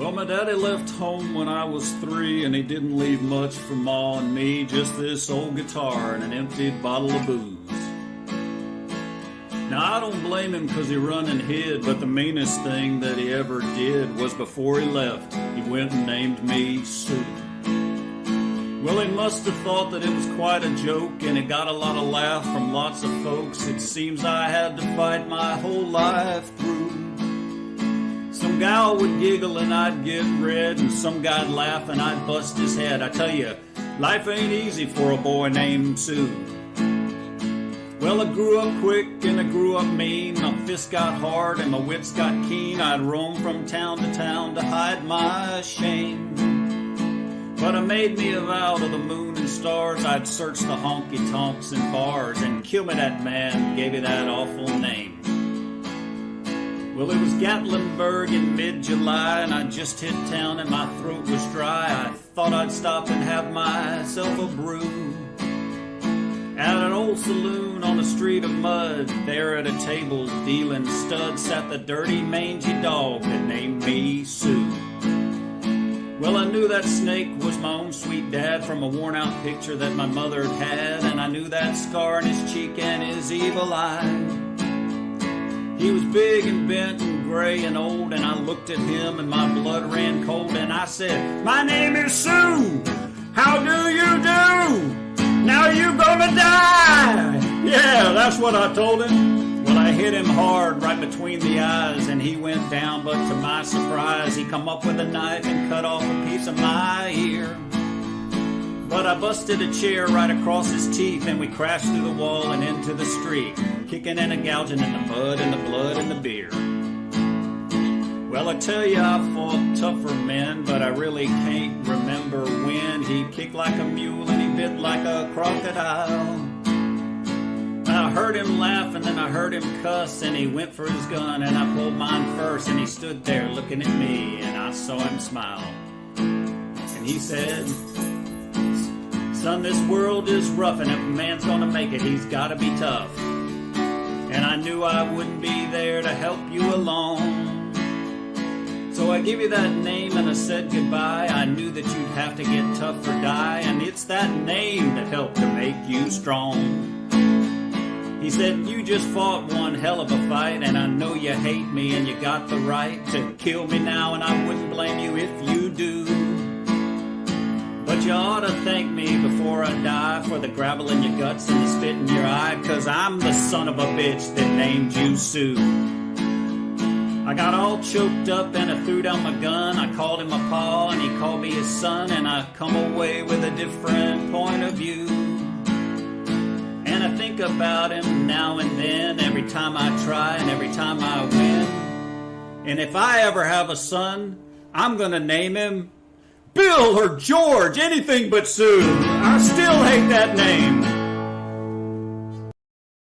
Well, my daddy left home when I was 3, and he didn't leave much for Ma and me, just this old guitar and an emptied bottle of booze. Now, I don't blame him because he run and hid, but the meanest thing that he ever did was before he left, he went and named me Sue. Well, he must have thought that it was quite a joke, and it got a lot of laugh from lots of folks. It seems I had to fight my whole life through. Some gal would giggle and I'd get red, and some guy'd laugh and I'd bust his head. I tell you, life ain't easy for a boy named Sue. Well, I grew up quick and I grew up mean. My fists got hard and my wits got keen. I'd roam from town to town to hide my shame. But I made me a vow to the moon and stars, I'd search the honky-tonks and bars and kill me that man, gave me that awful name. Well, it was Gatlinburg in mid-July, and I just hit town and my throat was dry. I thought I'd stop and have myself a brew at an old saloon on a street of mud. There at a table dealing studs sat the dirty, mangy dog that named me Sue. Well, I knew that snake was my own sweet dad from a worn-out picture that my mother had, and I knew that scar on his cheek and his evil eye. He was big and bent and gray and old, and I looked at him and my blood ran cold, and I said, "My name is Sue. How do you do? Now you gonna die." Yeah, that's what I told him. Well, I hit him hard right between the eyes, and he went down, but to my surprise, he come up with a knife and cut off a piece of my ear. But I busted a chair right across his teeth, and we crashed through the wall and into the street, kicking and a gouging in the mud and the blood and the beer. Well, I tell you, I fought tougher men, but I really can't remember when. He kicked like a mule and he bit like a crocodile. I heard him laugh and then I heard him cuss, and he went for his gun and I pulled mine first, and he stood there looking at me and I saw him smile. And he said, "Son, this world is rough, and if a man's gonna make it, he's gotta be tough." And I knew I wouldn't be there to help you along. So I gave you that name and I said goodbye. I knew that you'd have to get tough or die, and it's that name that helped to make you strong. He said, "You just fought one hell of a fight, and I know you hate me and you got the right to kill me now, and I wouldn't blame you if you do. But you ought to thank me before I die for the gravel in your guts and the spit in your eye, 'cause I'm the son of a bitch that named you Sue." I got all choked up and I threw down my gun. I called him my pa and he called me his son, and I come away with a different point of view. And I think about him now and then, every time I try and every time I win. And if I ever have a son, I'm gonna name him Bill or George, anything but Sue. I still hate that name.